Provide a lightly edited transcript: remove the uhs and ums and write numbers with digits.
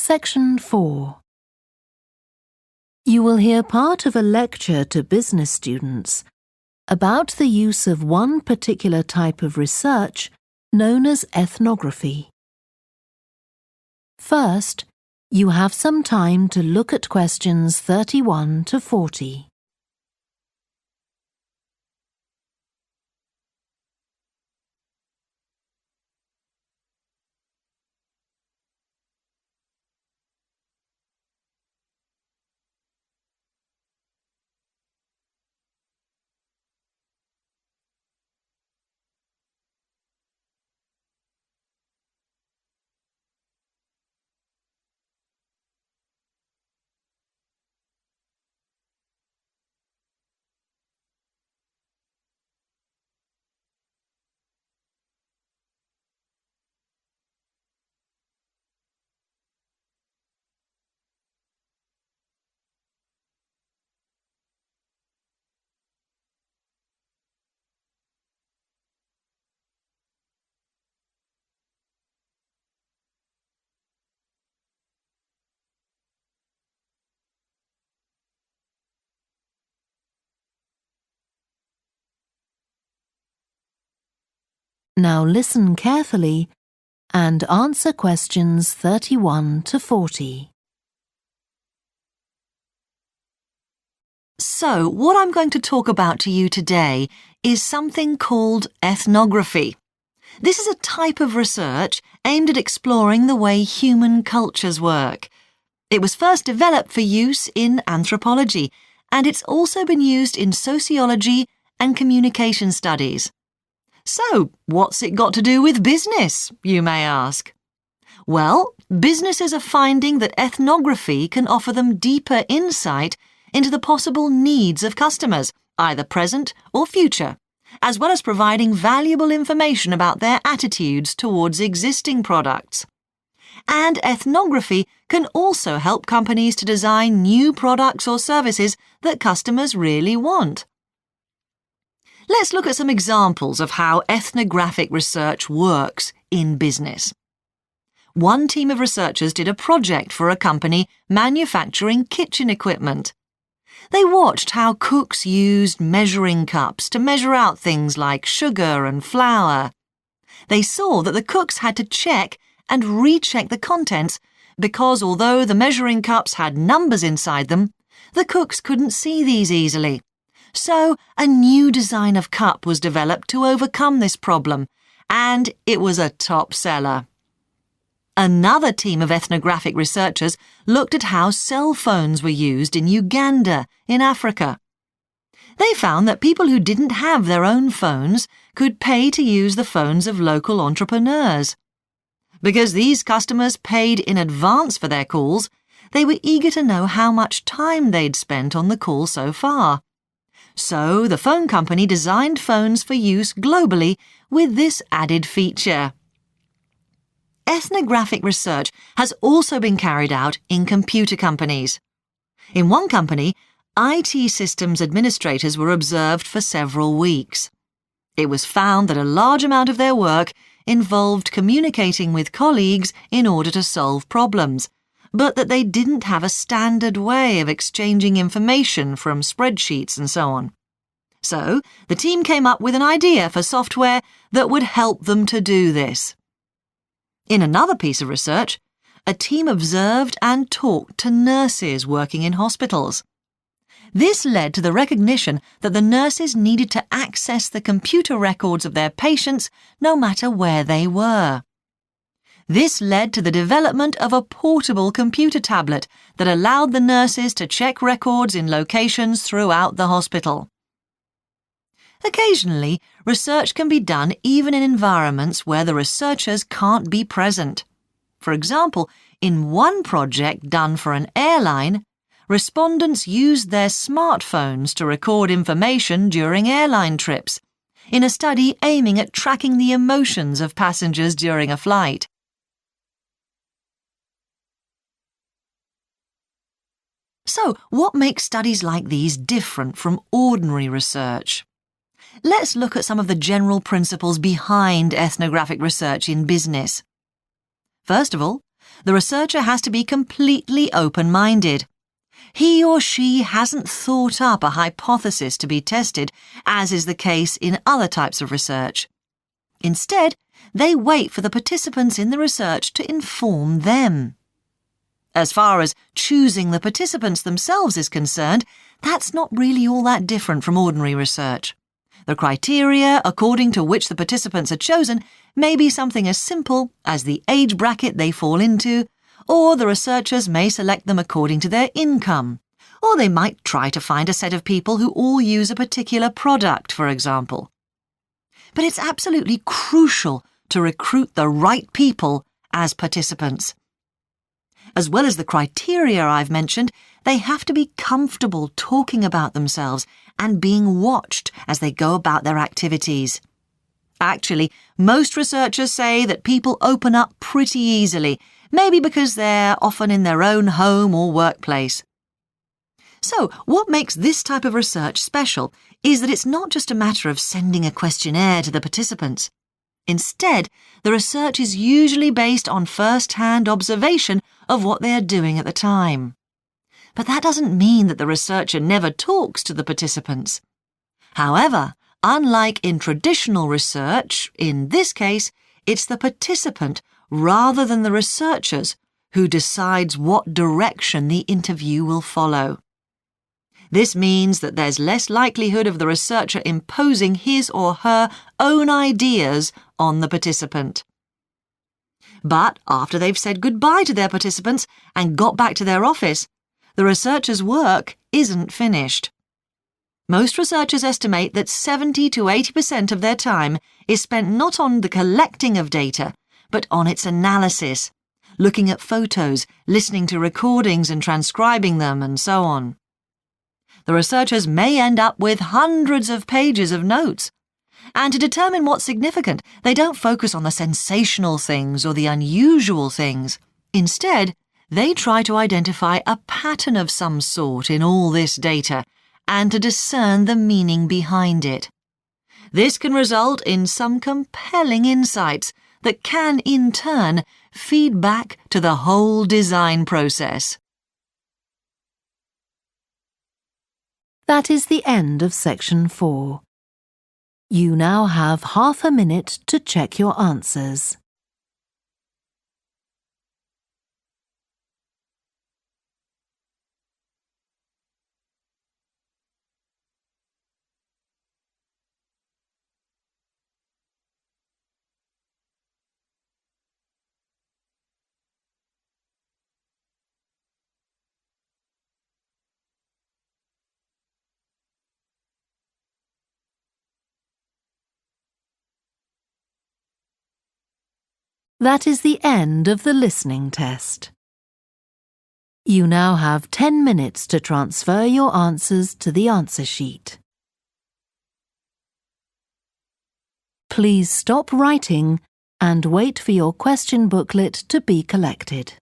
Section 4. You will hear part of a lecture to business students about the use of one particular type of research known as ethnography. First, you have some time to look at questions 31 to 40. Now listen carefully and answer questions 31 to 40. So, what I'm going to talk about to you today is something called ethnography. This is a type of research aimed at exploring the way human cultures work. It was first developed for use in anthropology, and it's also been used in sociology and communication studies. So, what's it got to do with business, you may ask? Well, businesses are finding that ethnography can offer them deeper insight into the possible needs of customers, either present or future, as well as providing valuable information about their attitudes towards existing products. And ethnography can also help companies to design new products or services that customers really want. Let's look at some examples of how ethnographic research works in business. One team of researchers did a project for a company manufacturing kitchen equipment. They watched how cooks used measuring cups to measure out things like sugar and flour. They saw that the cooks had to check and recheck the contents because although the measuring cups had numbers inside them, the cooks couldn't see these easily. So, a new design of cup was developed to overcome this problem, and it was a top seller. Another team of ethnographic researchers looked at how cell phones were used in Uganda, in Africa. They found that people who didn't have their own phones could pay to use the phones of local entrepreneurs. Because these customers paid in advance for their calls, they were eager to know how much time they'd spent on the call so far. So, the phone company designed phones for use globally with this added feature. Ethnographic research has also been carried out in computer companies. In one company, IT systems administrators were observed for several weeks. It was found that a large amount of their work involved communicating with colleagues in order to solve problems, but that they didn't have a standard way of exchanging information from spreadsheets and so on. So, the team came up with an idea for software that would help them to do this. In another piece of research, a team observed and talked to nurses working in hospitals. This led to the recognition that the nurses needed to access the computer records of their patients no matter where they were. This led to the development of a portable computer tablet that allowed the nurses to check records in locations throughout the hospital. Occasionally, research can be done even in environments where the researchers can't be present. For example, in one project done for an airline, respondents used their smartphones to record information during airline trips, in a study aiming at tracking the emotions of passengers during a flight. So, what makes studies like these different from ordinary research? Let's look at some of the general principles behind ethnographic research in business. First of all, the researcher has to be completely open-minded. He or she hasn't thought up a hypothesis to be tested, as is the case in other types of research. Instead, they wait for the participants in the research to inform them. As far as choosing the participants themselves is concerned, that's not really all that different from ordinary research. The criteria according to which the participants are chosen may be something as simple as the age bracket they fall into, or the researchers may select them according to their income, or they might try to find a set of people who all use a particular product, for example. But it's absolutely crucial to recruit the right people as participants. As well as the criteria I've mentioned, they have to be comfortable talking about themselves and being watched as they go about their activities. Actually, most researchers say that people open up pretty easily, maybe because they're often in their own home or workplace. So, what makes this type of research special is that it's not just a matter of sending a questionnaire to the participants. Instead, the research is usually based on first-hand observation of what they are doing at the time. But that doesn't mean that the researcher never talks to the participants. However, unlike in traditional research, in this case, it's the participant rather than the researchers who decides what direction the interview will follow. This means that there's less likelihood of the researcher imposing his or her own ideas on the participant. But after they've said goodbye to their participants and got back to their office, the researcher's work isn't finished. Most researchers estimate that 70 to 80% of their time is spent not on the collecting of data, but on its analysis, looking at photos, listening to recordings and transcribing them, and so on. The researchers may end up with hundreds of pages of notes. And to determine what's significant, they don't focus on the sensational things or the unusual things. Instead, they try to identify a pattern of some sort in all this data and to discern the meaning behind it. This can result in some compelling insights that can, in turn, feed back to the whole design process. That is the end of section 4. You now have half a minute to check your answers. That is the end of the listening test. You now have 10 minutes to transfer your answers to the answer sheet. Please stop writing and wait for your question booklet to be collected.